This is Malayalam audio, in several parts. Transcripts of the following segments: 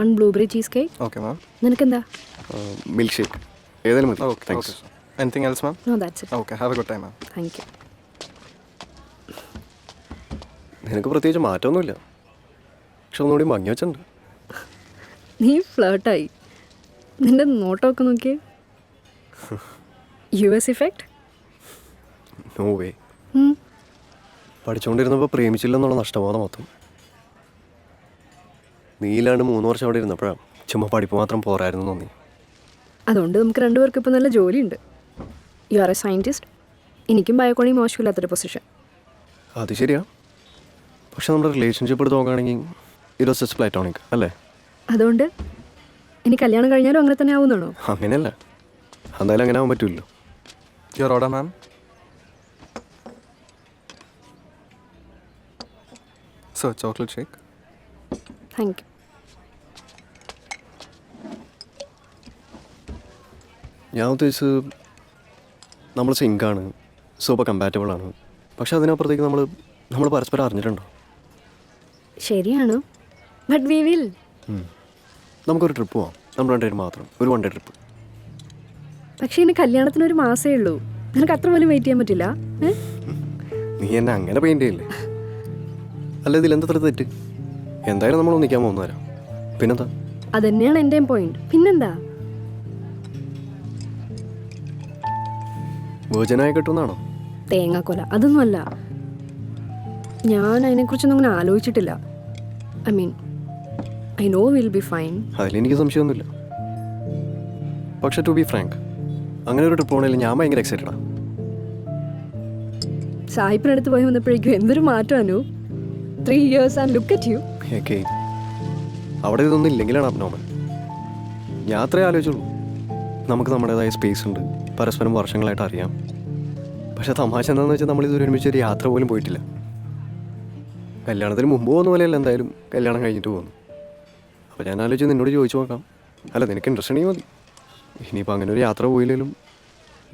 1 blueberry cheesecake. Okay, ma'am. നിനക്കെന്താ? മിൽക്ക് ഷേക്ക് ഏതായാലും മതി. Okay, thanks. okay. Anything else, ma'am? No, that's it. Okay, have a good time, ma'am. Thank you. നിനക്ക് പ്രത്യേകിച്ച് മാറ്റമൊന്നുമില്ല, പക്ഷെ ഒന്നുകൂടി ഭംഗി വെച്ചിട്ടുണ്ട്. നീ ഫ്ലേർട്ടായി. നിന്റെ നോട്ടമൊക്കെ നോക്കിയേ. US effect. No way. പഠിച്ചുകൊണ്ടിരുന്നപ്പോൾ പ്രേമിച്ചില്ലെന്നുള്ള നഷ്ടബോധം മൊത്തം. നീയില്ലാണ്ട് 3 വർഷം അവിടെ ഇരുന്നപ്പോഴാണ് ചുമ്മാ പഠിപ്പ് മാത്രം പോരായിരുന്നു തോന്നി. അതുകൊണ്ട് നമുക്ക് രണ്ടുപേർക്ക് ഇപ്പോൾ നല്ല ജോലിയുണ്ട്. You are A scientist. എനിക്കും ബയോക്കോണി മോശമില്ലാത്തൊരു പൊസിഷൻ. അത് ശരിയാ, പക്ഷെ നമ്മുടെ റിലേഷൻഷിപ്പ് എടുത്ത് നോക്കുകയാണെങ്കിൽ ഇറ്റ് വാസ് ജസ്റ്റ് പ്ലാറ്റോണിക് അല്ലേ? അതുകൊണ്ട് ഇനി കല്യാണം കഴിഞ്ഞാലും അങ്ങനെ തന്നെ ആവുന്നാണോ? അങ്ങനെയല്ല, എന്തായാലും അങ്ങനെ ആവാൻ പറ്റില്ലല്ലോ. Your order, ma'am. So, chocolate shake. Thank you. ഞാൻ ഉദ്ദേശിച്ചത് നമ്മൾ സിങ്കാണ്, സൂപ്പർ കമ്പാറ്റബിൾ ആണ്, പക്ഷെ അതിനപ്പുറത്തേക്ക് നമ്മൾ പരസ്പരം അറിഞ്ഞിട്ടുണ്ടോ? ശരിയാണ്, ബട്ട് വി വിൽ. നമുക്കൊരു ട്രിപ്പ് പോവാം, നമ്മൾ രണ്ടുപേരും മാത്രം, ഒരു 1 day ട്രിപ്പ്. പക്ഷേ ഇനി കല്യാണത്തിന് ഒരു മാസമേ ഉള്ളൂ. നിനക്ക് അത്ര പോലും വെയിറ്റ് ചെയ്യാൻ പറ്റില്ല? നീ എന്നെ അങ്ങനെ പെയിൻറ്റ് ചെയ്യില്ലേ? അല്ല, ഇതിലെന്തത്ര തെറ്റ്? എന്തായാലും നമ്മൾ ഒന്നിക്കാൻ പോകുന്നവരാ, പിന്നെന്താ? അതന്നെയാണ് എൻ്റെയും പോയിന്റ്. പിന്നെന്താ? വേർജനായി കിട്ടുമെന്നാണോ? തേങ്ങാക്കൊല അതൊന്നുമല്ല. ഞാൻ അതിനെക്കുറിച്ചൊന്നും അങ്ങനെ ആലോചിച്ചിട്ടില്ല. I mean I know will be fine. അതിലെനിക്ക് സംശയമൊന്നുമില്ല. പക്ഷെ ടു ബി ഫ്രാങ്ക്, അങ്ങനെ ഒരു ട്രിപ്പ് പോകണമെങ്കിൽ ഞാൻ ഭയങ്കര എക്സൈറ്റഡാണ്. സായിപ്പിനടുത്ത് പോയി വന്നപ്പോഴേക്കും എന്തൊരു മാറ്റമാണു. 3 years and look at you. Okay, അവിടെ ഇതൊന്നും ഇല്ലെങ്കിലാണ് അബ്നോർമൽ. ഞാൻ അത്രേ ആലോചിച്ചുള്ളൂ. നമുക്ക് നമ്മുടേതായ സ്പേസ് ഉണ്ട്, പരസ്പരം വർഷങ്ങളായിട്ട് അറിയാം. പക്ഷെ തമാശ എന്താണെന്ന് വെച്ചാൽ നമ്മളിതൊരു ഒരുമിച്ച് ഒരു യാത്ര പോലും പോയിട്ടില്ല. കല്യാണത്തിന് മുമ്പ് പോകുന്ന പോലെയല്ല, എന്തായാലും കല്യാണം കഴിഞ്ഞിട്ട് പോകുന്നു. അപ്പോൾ ഞാൻ ആലോചിച്ച് നിന്നോട് ചോദിച്ചു നോക്കാം. അല്ല, നിനക്ക് ഇൻട്രസ്റ്റ് ഉണ്ടെങ്കിൽ മതി. ഇനിയിപ്പോൾ അങ്ങനെ ഒരു യാത്ര പോയില്ലെങ്കിലും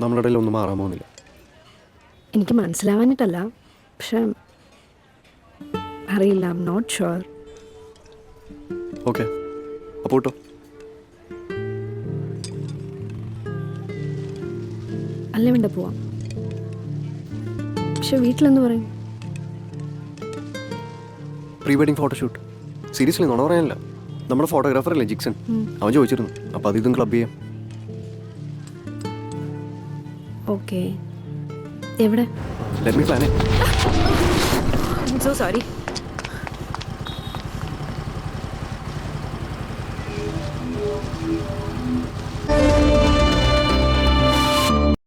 നമ്മളുടെ ഇടയിൽ ഒന്നും മാറാൻ പോകുന്നില്ല. എനിക്ക് മനസ്സിലാവാനിട്ടല്ല, പക്ഷെ അറിയില്ല. I am not sure. Okay, അപ്പോൾ കേട്ടോ. അല്ലേ വേണ്ട പോവാം. പക്ഷെ വീട്ടിലെന്ന് പറയും. Pre wedding photoshoot. സീരിയസ്ലി നോണ പറയാനില്ല. നമ്മുടെ ഫോട്ടോഗ്രാഫർ അല്ലേ ജിക്സൺ, അവൻ ചോദിച്ചിരുന്നു. അപ്പോൾ അത് ഇതും ക്ലബ് ചെയ്യാം. ഓക്കെ, എവിടെ? Let me plan it. I M so sorry.